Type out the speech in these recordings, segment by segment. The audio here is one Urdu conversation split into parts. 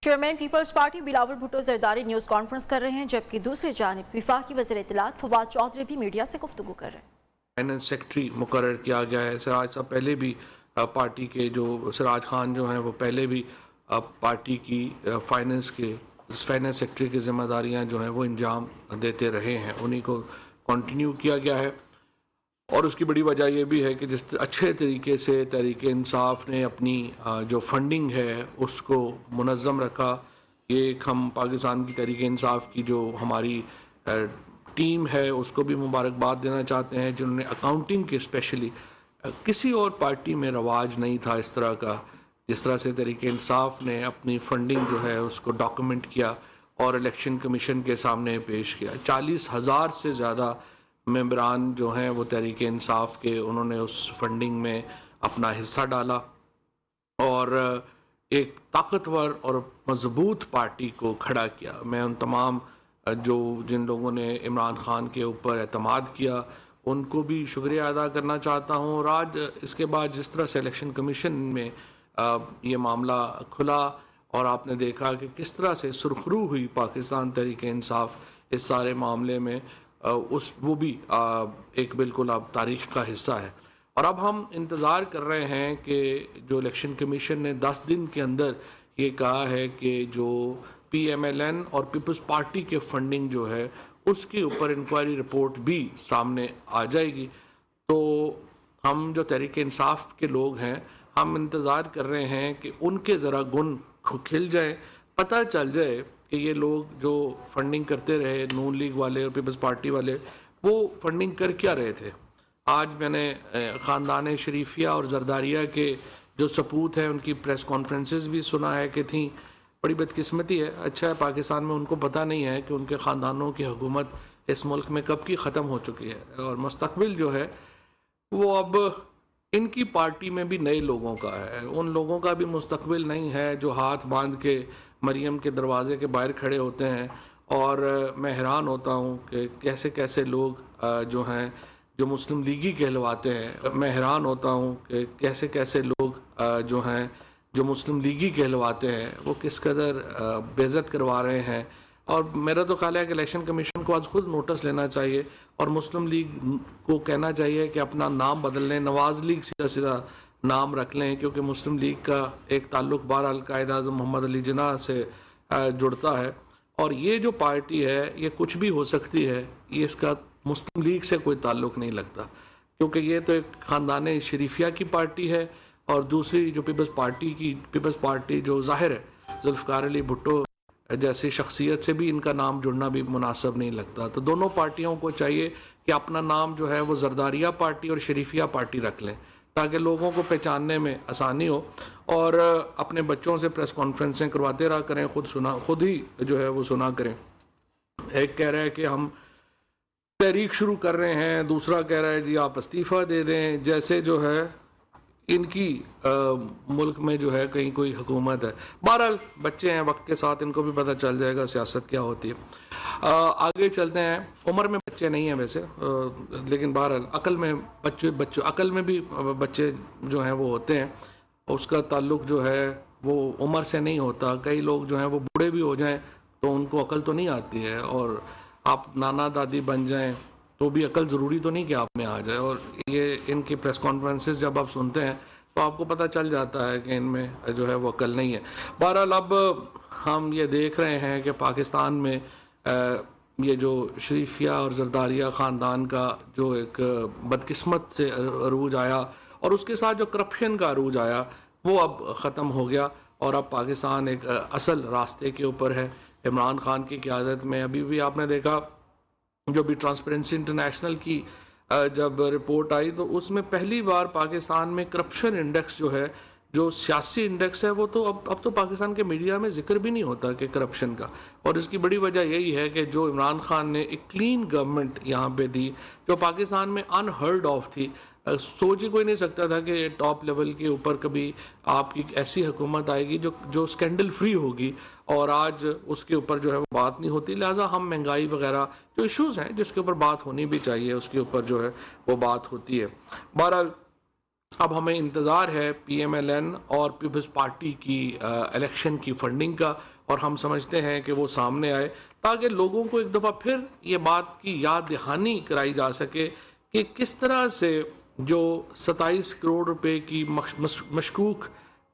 Chairman Peoples Party Bilawal Bhutto Zardari news conference کر رہے ہیں، جبکہ دوسری جانب وفاقی وزیر اطلاعات فواد چودھری بھی میڈیا سے گفتگو کر رہے ہیں۔ فائنانس سیکٹری مقرر کیا گیا ہے۔ سراج صاحب پہلے بھی پارٹی کے جو سراج خان جو ہیں وہ پہلے بھی پارٹی کی فائنانس سیکٹری کی ذمہ داریاں جو ہیں وہ انجام دیتے رہے ہیں، انہی کو کنٹینیو کیا گیا ہے۔ اور اس کی بڑی وجہ یہ بھی ہے کہ جس اچھے طریقے سے تحریک انصاف نے اپنی جو فنڈنگ ہے اس کو منظم رکھا۔ یہ ہم پاکستان کی تحریک انصاف کی جو ہماری ٹیم ہے اس کو بھی مبارکباد دینا چاہتے ہیں، جنہوں نے اکاؤنٹنگ کے اسپیشلی کسی اور پارٹی میں رواج نہیں تھا اس طرح کا، جس طرح سے تحریک انصاف نے اپنی فنڈنگ جو ہے اس کو ڈاکومنٹ کیا اور الیکشن کمیشن کے سامنے پیش کیا۔ 40,000 سے زیادہ ممبران جو ہیں وہ تحریک انصاف کے، انہوں نے اس فنڈنگ میں اپنا حصہ ڈالا اور ایک طاقتور اور مضبوط پارٹی کو کھڑا کیا۔ میں ان تمام جن لوگوں نے عمران خان کے اوپر اعتماد کیا ان کو بھی شکریہ ادا کرنا چاہتا ہوں۔ اور آج اس کے بعد جس طرح سے الیکشن کمیشن میں یہ معاملہ کھلا اور آپ نے دیکھا کہ کس طرح سے سرخرو ہوئی پاکستان تحریک انصاف اس سارے معاملے میں، وہ بھی ایک بالکل اب تاریخ کا حصہ ہے۔ اور اب ہم انتظار کر رہے ہیں کہ جو الیکشن کمیشن نے 10 دن کے اندر یہ کہا ہے کہ جو پی ایم ایل این اور پیپلز پارٹی کے فنڈنگ جو ہے اس کے اوپر انکوائری رپورٹ بھی سامنے آ جائے گی، تو ہم جو تحریک انصاف کے لوگ ہیں ہم انتظار کر رہے ہیں کہ ان کے ذرا گن کھل جائے، پتہ چل جائے کہ یہ لوگ جو فنڈنگ کرتے رہے، نون لیگ والے اور پیپلز پارٹی والے، وہ فنڈنگ کر کیا رہے تھے۔ آج میں نے خاندان شریفیہ اور زرداریہ کے جو سپوت ہیں ان کی پریس کانفرنسز بھی سنا ہے کہ تھیں۔ بڑی بدقسمتی ہے، اچھا ہے پاکستان میں ان کو پتہ نہیں ہے کہ ان کے خاندانوں کی حکومت اس ملک میں کب کی ختم ہو چکی ہے، اور مستقبل جو ہے وہ اب ان کی پارٹی میں بھی نئے لوگوں کا ہے۔ ان لوگوں کا بھی مستقبل نہیں ہے جو ہاتھ باندھ کے مریم کے دروازے کے باہر کھڑے ہوتے ہیں، اور میں حیران ہوتا ہوں کہ کیسے کیسے لوگ جو ہیں جو مسلم لیگی کہلواتے ہیں، میں حیران ہوتا ہوں کہ کیسے کیسے لوگ جو ہیں جو مسلم لیگی کہلواتے ہیں وہ کس قدر بے عزت کروا رہے ہیں۔ اور میرا تو خیال ہے کہ الیکشن کمیشن کو آج خود نوٹس لینا چاہیے اور مسلم لیگ کو کہنا چاہیے کہ اپنا نام بدل لیں، نواز لیگ سیدھا نام رکھ لیں، کیونکہ مسلم لیگ کا ایک تعلق بہرحال قائد اعظم محمد علی جناح سے جڑتا ہے، اور یہ جو پارٹی ہے یہ کچھ بھی ہو سکتی ہے، یہ اس کا مسلم لیگ سے کوئی تعلق نہیں لگتا، کیونکہ یہ تو ایک خاندان شریفیہ کی پارٹی ہے، اور دوسری جو پیپلز پارٹی جو ظاہر ہے ذوالفقار علی بھٹو جیسی شخصیت سے بھی ان کا نام جڑنا بھی مناسب نہیں لگتا۔ تو دونوں پارٹیوں کو چاہیے کہ اپنا نام جو ہے وہ زرداریہ پارٹی اور شریفیہ پارٹی رکھ لیں تاکہ لوگوں کو پہچاننے میں آسانی ہو، اور اپنے بچوں سے پریس کانفرنسیں کرواتے رہا کریں، خود ہی جو ہے وہ سنا کریں۔ ایک کہہ رہا ہے کہ ہم تحریک شروع کر رہے ہیں، دوسرا کہہ رہا ہے جی آپ استعفیٰ دے دیں، جیسے جو ہے ان کی ملک میں جو ہے کہیں کوئی حکومت ہے۔ بہرحال بچے ہیں، وقت کے ساتھ ان کو بھی پتہ چل جائے گا سیاست کیا ہوتی ہے۔ آگے چلتے ہیں، عمر میں بچے نہیں ہیں ویسے، لیکن بہرحال عقل میں بھی بچے جو ہیں وہ ہوتے ہیں، اس کا تعلق جو ہے وہ عمر سے نہیں ہوتا۔ کئی لوگ جو ہیں وہ بوڑھے بھی ہو جائیں تو ان کو عقل تو نہیں آتی ہے، اور آپ نانا دادی بن جائیں تو بھی عقل ضروری تو نہیں کہ آپ میں آ جائے، اور یہ ان کی پریس کانفرنسز جب آپ سنتے ہیں تو آپ کو پتہ چل جاتا ہے کہ ان میں جو ہے وہ عقل نہیں ہے۔ بہرحال اب ہم یہ دیکھ رہے ہیں کہ پاکستان میں یہ جو شریفیہ اور زرداریہ خاندان کا جو ایک بدقسمت سے عروج آیا اور اس کے ساتھ جو کرپشن کا عروج آیا وہ اب ختم ہو گیا، اور اب پاکستان ایک اصل راستے کے اوپر ہے عمران خان کی قیادت میں۔ ابھی بھی آپ نے دیکھا جو بھی ٹرانسپیرنسی انٹرنیشنل کی جب رپورٹ آئی تو اس میں پہلی بار پاکستان میں کرپشن انڈیکس جو ہے، جو سیاسی انڈیکس ہے، وہ تو اب تو پاکستان کے میڈیا میں ذکر بھی نہیں ہوتا کہ کرپشن کا، اور اس کی بڑی وجہ یہی ہے کہ جو عمران خان نے ایک کلین گورنمنٹ یہاں پہ دی جو پاکستان میں انہرڈ آف تھی۔ سوچ ہی کوئی نہیں سکتا تھا کہ ٹاپ لیول کے اوپر کبھی آپ کی ایسی حکومت آئے گی جو سکینڈل فری ہوگی، اور آج اس کے اوپر جو ہے وہ بات نہیں ہوتی۔ لہٰذا ہم مہنگائی وغیرہ جو ایشوز ہیں جس کے اوپر بات ہونی بھی چاہیے اس کے اوپر جو ہے وہ بات ہوتی ہے۔ بہرحال اب ہمیں انتظار ہے پی ایم ایل این اور پیپلز پارٹی کی الیکشن کی فنڈنگ کا، اور ہم سمجھتے ہیں کہ وہ سامنے آئے تاکہ لوگوں کو ایک دفعہ پھر یہ بات کی یاد دہانی کرائی جا سکے کہ کس طرح سے جو 27 کروڑ روپے کی مشکوک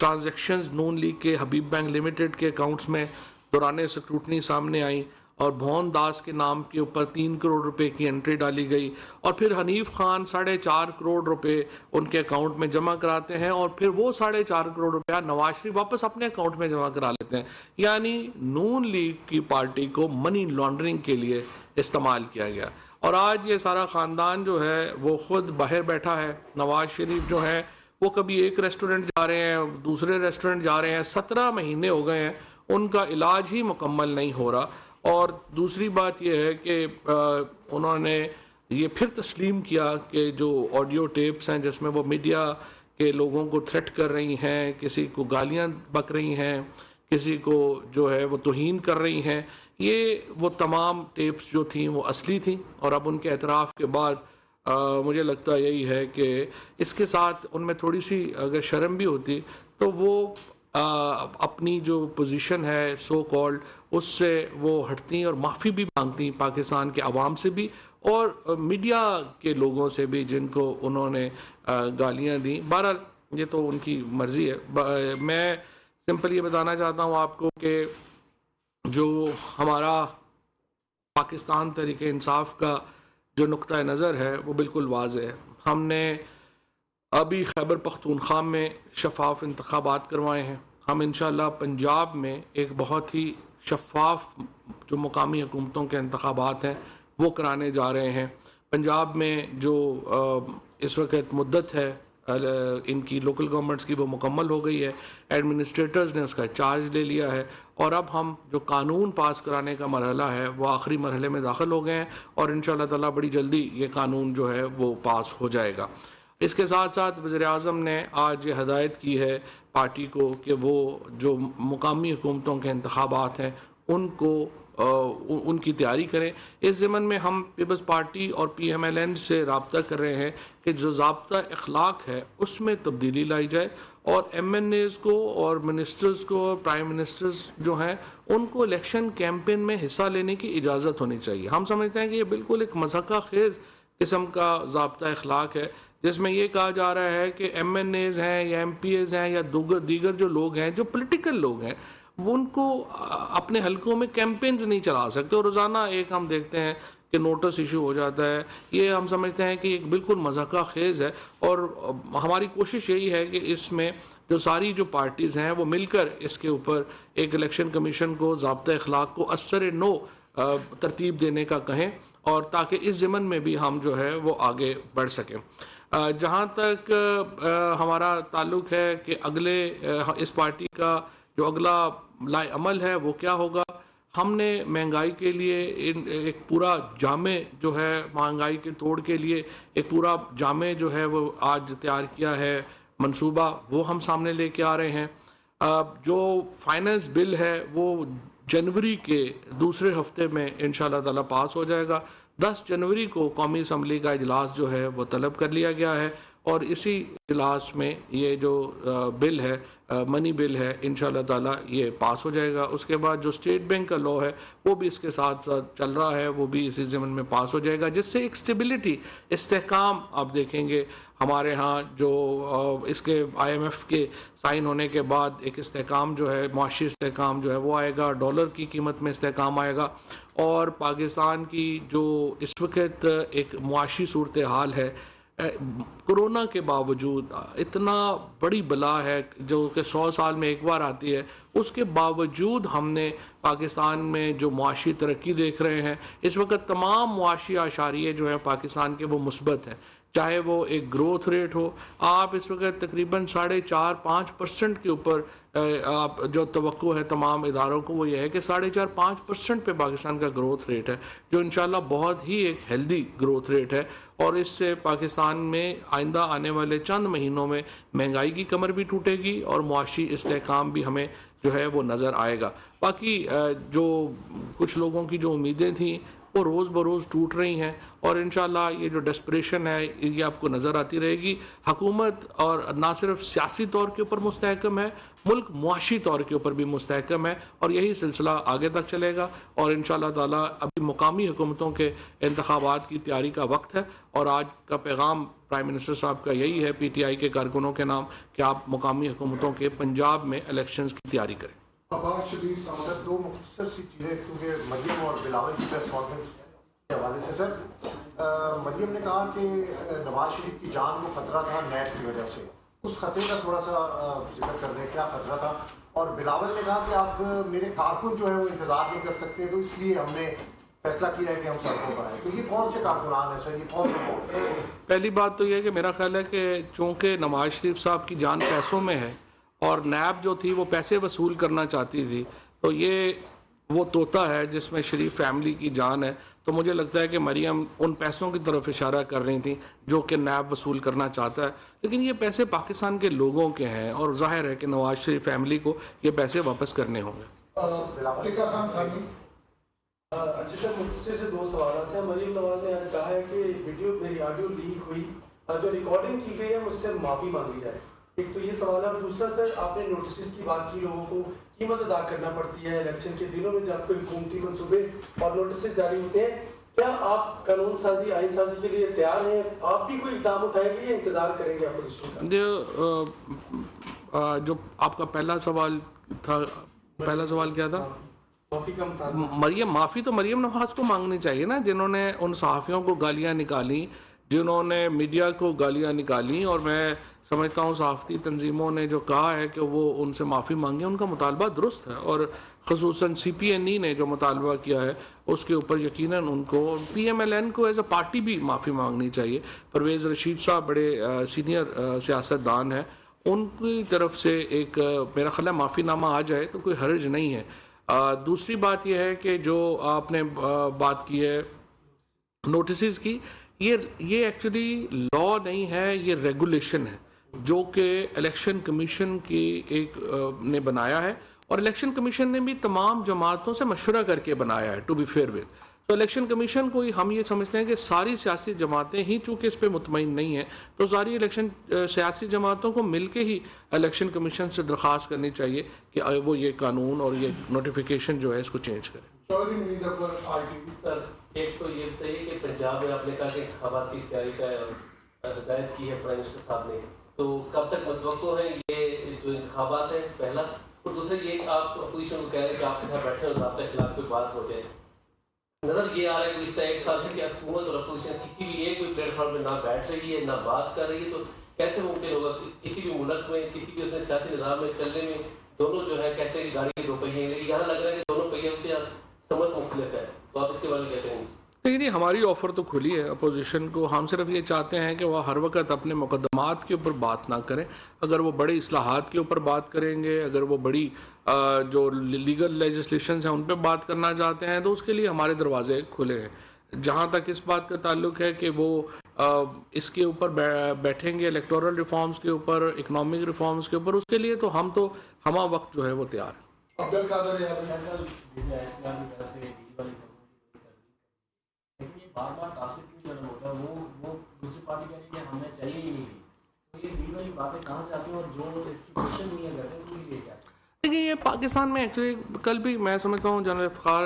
ٹرانزیکشنز نون لیگ کے حبیب بینک لمیٹڈ کے اکاؤنٹس میں دوران اسکروٹنی سامنے آئیں، اور بھون داس کے نام کے اوپر 3 کروڑ روپے کی انٹری ڈالی گئی، اور پھر حنیف خان 4.5 کروڑ روپے ان کے اکاؤنٹ میں جمع کراتے ہیں، اور پھر وہ 4.5 کروڑ روپیہ نواز شریف واپس اپنے اکاؤنٹ میں جمع کرا لیتے ہیں۔ یعنی نون لیگ کی پارٹی کو منی لانڈرنگ کے لیے استعمال کیا گیا، اور آج یہ سارا خاندان جو ہے وہ خود باہر بیٹھا ہے۔ نواز شریف جو ہے وہ کبھی ایک ریسٹورنٹ جا رہے ہیں، دوسرے ریسٹورنٹ جا رہے ہیں، 17 مہینے ہو گئے ہیں ان کا علاج ہی مکمل نہیں ہو رہا۔ اور دوسری بات یہ ہے کہ انہوں نے یہ پھر تسلیم کیا کہ جو آڈیو ٹیپس ہیں جس میں وہ میڈیا کے لوگوں کو تھریٹ کر رہی ہیں، کسی کو گالیاں بک رہی ہیں، کسی کو جو ہے وہ توہین کر رہی ہیں، یہ وہ تمام ٹیپس جو تھیں وہ اصلی تھیں، اور اب ان کے اعتراف کے بعد مجھے لگتا یہی ہے کہ اس کے ساتھ ان میں تھوڑی سی اگر شرم بھی ہوتی تو وہ اپنی جو پوزیشن ہے سو کالڈ اس سے وہ ہٹتی اور معافی بھی مانگتی پاکستان کے عوام سے بھی اور میڈیا کے لوگوں سے بھی جن کو انہوں نے گالیاں دیں۔ بہرحال یہ تو ان کی مرضی ہے۔ میں سمپل یہ بتانا چاہتا ہوں آپ کو کہ جو ہمارا پاکستان تحریک انصاف کا جو نقطہ نظر ہے وہ بالکل واضح ہے۔ ہم نے ابھی خیبر پختونخوا میں شفاف انتخابات کروائے ہیں۔ ہم انشاءاللہ پنجاب میں ایک بہت ہی شفاف جو مقامی حکومتوں کے انتخابات ہیں وہ کرانے جا رہے ہیں۔ پنجاب میں جو اس وقت مدت ہے ان کی لوکل گورنمنٹس کی وہ مکمل ہو گئی ہے، ایڈمنسٹریٹرز نے اس کا چارج لے لیا ہے، اور اب ہم جو قانون پاس کرانے کا مرحلہ ہے وہ آخری مرحلے میں داخل ہو گئے ہیں، اور انشاءاللہ تعالی بڑی جلدی یہ قانون جو ہے وہ پاس ہو جائے گا۔ اس کے ساتھ ساتھ وزیر اعظم نے آج یہ ہدایت کی ہے پارٹی کو کہ وہ جو مقامی حکومتوں کے انتخابات ہیں ان کو ان کی تیاری کریں۔ اس ضمن میں ہم پیپلز پارٹی اور پی ایم ایل این سے رابطہ کر رہے ہیں کہ جو ضابطہ اخلاق ہے اس میں تبدیلی لائی جائے، اور ایم این ایز کو اور منسٹرز کو اور پرائم منسٹرز جو ہیں ان کو الیکشن کیمپین میں حصہ لینے کی اجازت ہونی چاہیے۔ ہم سمجھتے ہیں کہ یہ بالکل ایک مضحکہ خیز قسم کا ضابطہ اخلاق ہے جس میں یہ کہا جا رہا ہے کہ ایم این ایز ہیں یا ایم پی ایز ہیں یا دیگر جو لوگ ہیں جو پولیٹیکل لوگ ہیں وہ ان کو اپنے حلقوں میں کیمپینز نہیں چلا سکتے، اور روزانہ ایک ہم دیکھتے ہیں کہ نوٹس ایشو ہو جاتا ہے۔ یہ ہم سمجھتے ہیں کہ ایک بالکل مضحکہ خیز ہے، اور ہماری کوشش یہی ہے کہ اس میں جو ساری جو پارٹیز ہیں وہ مل کر اس کے اوپر ایک الیکشن کمیشن کو ضابطہ اخلاق کو اثر نو ترتیب دینے کا کہیں، اور تاکہ اس ضمن میں بھی ہم جو ہے وہ آگے بڑھ سکیں۔ جہاں تک ہمارا تعلق ہے کہ اگلے اس پارٹی کا جو اگلا لائے عمل ہے وہ کیا ہوگا، ہم نے مہنگائی کے لیے ایک پورا جامع جو ہے مہنگائی کے توڑ کے لیے ایک پورا جامع جو ہے وہ آج تیار کیا ہے منصوبہ، وہ ہم سامنے لے کے آ رہے ہیں۔ جو فائننس بل ہے وہ جنوری کے دوسرے ہفتے میں انشاءاللہ تعالی پاس ہو جائے گا۔ 10 جنوری کو قومی اسمبلی کا اجلاس جو ہے وہ طلب کر لیا گیا ہے، اور اسی اجلاس میں یہ جو بل ہے منی بل ہے انشاءاللہ تعالی یہ پاس ہو جائے گا۔ اس کے بعد جو اسٹیٹ بینک کا لا ہے وہ بھی اس کے ساتھ ساتھ چل رہا ہے، وہ بھی اسی ضمن میں پاس ہو جائے گا، جس سے ایک اسٹیبلٹی استحکام آپ دیکھیں گے ہمارے ہاں جو اس کے آئی ایم ایف کے سائن ہونے کے بعد ایک استحکام جو ہے معاشی استحکام جو ہے وہ آئے گا، ڈالر کی قیمت میں استحکام آئے گا، اور پاکستان کی جو اس وقت ایک معاشی صورتحال ہے کورونا کے باوجود اتنا بڑی بلا ہے جو کہ 100 سال میں ایک بار آتی ہے، اس کے باوجود ہم نے پاکستان میں جو معاشی ترقی دیکھ رہے ہیں اس وقت تمام معاشی اشاریے جو ہیں پاکستان کے وہ مثبت ہیں، چاہے وہ ایک گروتھ ریٹ ہو۔ آپ اس وقت تقریباً 4.5-5% کے اوپر آپ جو توقع ہے تمام اداروں کو وہ یہ ہے کہ 4.5-5% پہ پاکستان کا گروتھ ریٹ ہے، جو انشاءاللہ بہت ہی ایک ہیلدی گروتھ ریٹ ہے، اور اس سے پاکستان میں آئندہ آنے والے چند مہینوں میں مہنگائی کی کمر بھی ٹوٹے گی اور معاشی استحکام بھی ہمیں جو ہے وہ نظر آئے گا۔ باقی جو کچھ لوگوں کی جو امیدیں تھیں وہ روز بروز ٹوٹ رہی ہیں، اور انشاءاللہ یہ جو ڈسپریشن ہے یہ آپ کو نظر آتی رہے گی۔ حکومت اور نہ صرف سیاسی طور کے اوپر مستحکم ہے، ملک معاشی طور کے اوپر بھی مستحکم ہے، اور یہی سلسلہ آگے تک چلے گا، اور انشاءاللہ تعالی ابھی مقامی حکومتوں کے انتخابات کی تیاری کا وقت ہے، اور آج کا پیغام پرائم منسٹر صاحب کا یہی ہے پی ٹی آئی کے کارکنوں کے نام کہ آپ مقامی حکومتوں کے پنجاب میں الیکشنز کی تیاری کریں۔ آباد شبیر سر، دو مختصر سی چیزیں کیونکہ مریم اور بلاول کی پریس کانفرنس کے حوالے سے سر، مریم نے کہا کہ نواز شریف کی جان کو خطرہ تھا نیب کی وجہ سے، اس خطرے کا تھوڑا سا ذکر کر دیں، کیا خطرہ تھا؟ اور بلاول نے کہا کہ آپ میرے کارکن جو ہے وہ انتظار نہیں کر سکتے، تو اس لیے ہم نے فیصلہ کیا ہے کہ ہم سڑکوں پر آئیں۔ تو یہ کون سے کارکنان ہیں سر، یہ کون سے؟ پہلی بات تو یہ ہے کہ میرا خیال ہے کہ چونکہ نواز شریف صاحب کی جان پیسوں میں ہے اور نیب جو تھی وہ پیسے وصول کرنا چاہتی تھی، تو یہ وہ طوطا ہے جس میں شریف فیملی کی جان ہے، تو مجھے لگتا ہے کہ مریم ان پیسوں کی طرف اشارہ کر رہی تھیں جو کہ نیب وصول کرنا چاہتا ہے، لیکن یہ پیسے پاکستان کے لوگوں کے ہیں، اور ظاہر ہے کہ نواز شریف فیملی کو یہ پیسے واپس کرنے ہوں گے۔ اچھا سر، مجھ سے دو سوالات ہیں۔ مریم نواز نے آج کہا ہے کہ ویڈیو میری آڈیو لیک ہوئی، جو ریکارڈنگ کی گئی ہے مجھ سے معافی مانگی جائے۔ ایک تو یہ سوال ہے، دوسرا سر آپ نے نوٹسز کی بات کی، لوگوں کو قیمت ادا کرنا پڑتی ہے الیکشن کے دنوں میں جب کوئی حکومتی منصوبے اور نوٹسز جاری ہوتے ہیں، کیا آپ قانون سازی آئین سازی کے لیے تیار ہیں؟ آپ بھی کوئی اقدام اٹھائیں گے یا انتظار کریں گے اپوزیشن کا؟ جو آپ کا پہلا سوال تھا، پہلا سوال کیا تھا؟ مریم معافی تو مریم نواز کو مانگنی چاہیے نا، جنہوں نے ان صحافیوں کو گالیاں نکالی، جنہوں نے میڈیا کو گالیاں نکالی، اور میں سمجھتا ہوں صحافتی تنظیموں نے جو کہا ہے کہ وہ ان سے معافی مانگے، ان کا مطالبہ درست ہے، اور خصوصاً سی پی این ای نے جو مطالبہ کیا ہے اس کے اوپر یقیناً ان کو، پی ایم ایل این کو ایز اے پارٹی بھی معافی مانگنی چاہیے۔ پرویز رشید صاحب بڑے سینئر سیاستدان ہیں، ان کی طرف سے ایک میرا خیال ہے معافی نامہ آ جائے تو کوئی حرج نہیں ہے۔ دوسری بات یہ ہے کہ جو آپ نے بات کی ہے نوٹسز کی، یہ ایکچولی لا نہیں ہے، یہ ریگولیشن ہے جو کہ الیکشن کمیشن کی ایک نے بنایا ہے، اور الیکشن کمیشن نے بھی تمام جماعتوں سے مشورہ کر کے بنایا ہے، ٹو بی فیئر ود۔ تو الیکشن کمیشن کو ہم یہ سمجھتے ہیں کہ ساری سیاسی جماعتیں ہی چونکہ اس پہ مطمئن نہیں ہیں، تو ساری سیاسی جماعتوں کو مل کے ہی الیکشن کمیشن سے درخواست کرنی چاہیے کہ وہ یہ قانون اور یہ نوٹیفیکیشن جو ہے اس کو چینج کرے۔ سر ایک تو یہ بتائیے کہ پنجاب میں آپ نے کہا کہ انتخابات کی تیاری کا ہدایت کی ہے پرائم منسٹر صاحب نے، تو کب تک متوقع ہے یہ جو انتخابات ہیں، پہلا؟ اور دوسرا یہ کہ آپ اپوزیشن کو کہہ رہے ہیں کہ آپ کے ساتھ بیٹھے اور آپ کے خلاف کوئی بات ہو جائے، نظر یہ آ رہا ہے کہ اس طرح ایک سال سے کہ حکومت اور اپوزیشن کسی بھی ایک کوئی پلیٹ فارم پہ نہ بیٹھ رہی ہے نہ بات کر رہی ہے، تو کیسے ممکن ہوگا کسی بھی ملک میں، کسی بھی اس میں سیاسی نظام میں چلنے میں دونوں جو ہے کہتے ہیں کہ گاڑی کے دو پہیے ہیں، لیکن یہاں لگ رہا ہے کہ دونوں پہیوں کی سمجھ مختلف ہے، تو آپ اس کے بارے میں کیا کہیں گے؟ لیکن ہماری آفر تو کھلی ہے اپوزیشن کو، ہم صرف یہ چاہتے ہیں کہ وہ ہر وقت اپنے مقدمات کے اوپر بات نہ کریں، اگر وہ بڑی اصلاحات کے اوپر بات کریں گے، اگر وہ بڑی جو لیگل لیجسلیشنز ہیں ان پہ بات کرنا چاہتے ہیں تو اس کے لیے ہمارے دروازے کھلے ہیں۔ جہاں تک اس بات کا تعلق ہے کہ وہ اس کے اوپر بیٹھیں گے، الیکٹورل ریفارمز کے اوپر، اکنامک ریفارمز کے اوپر، اس کے لیے تو ہمہ وقت جو ہے وہ تیار ہے۔ بار بار تاثر کیوں جنم ہوتا ہے، وہ دوسری پارٹی کہہ رہی ہے کہ ہمیں چاہیے ہی نہیں، تو یہ بیچ والی باتیں کہاں جاتی ہیں، اور جو اس کی کوششن نہیں ہے کرتے ان کے لیے کیا؟ دیکھیے یہ پاکستان میں ایکچولی کل بھی میں سمجھتا ہوں جنرل افتخار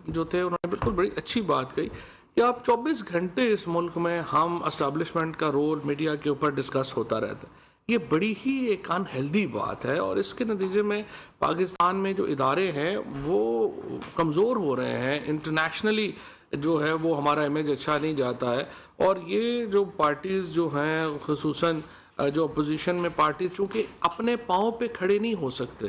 جو تھے انہوں نے بالکل بڑی اچھی بات کہی کہ آپ 24 گھنٹے اس ملک میں ہم اسٹیبلشمنٹ کا رول میڈیا کے اوپر ڈسکس ہوتا رہتا ہے، یہ بڑی ہی ایک انہیلدی بات ہے، اور اس کے نتیجے میں پاکستان میں جو ادارے ہیں وہ کمزور ہو رہے ہیں، انٹرنیشنلی جو ہے وہ ہمارا امیج اچھا نہیں جاتا ہے، اور یہ جو پارٹیز جو ہیں خصوصاً جو اپوزیشن میں پارٹیز چونکہ اپنے پاؤں پہ کھڑے نہیں ہو سکتے،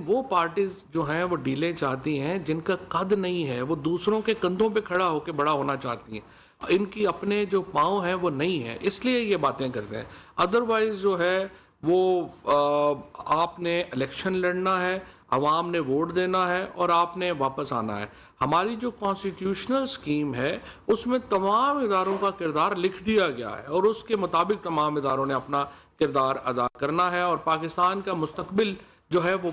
وہ پارٹیز جو ہیں وہ ڈیلیں چاہتی ہیں، جن کا قد نہیں ہے، وہ دوسروں کے کندھوں پہ کھڑا ہو کے بڑا ہونا چاہتی ہیں، ان کی اپنے جو پاؤں ہیں وہ نہیں ہیں، اس لیے یہ باتیں کرتے ہیں۔ ادروائز جو ہے وہ آپ نے الیکشن لڑنا ہے، عوام نے ووٹ دینا ہے، اور آپ نے واپس آنا ہے۔ ہماری جو کانسٹیٹیوشنل سکیم ہے اس میں تمام اداروں کا کردار لکھ دیا گیا ہے، اور اس کے مطابق تمام اداروں نے اپنا کردار ادا کرنا ہے، اور پاکستان کا مستقبل جو ہے وہ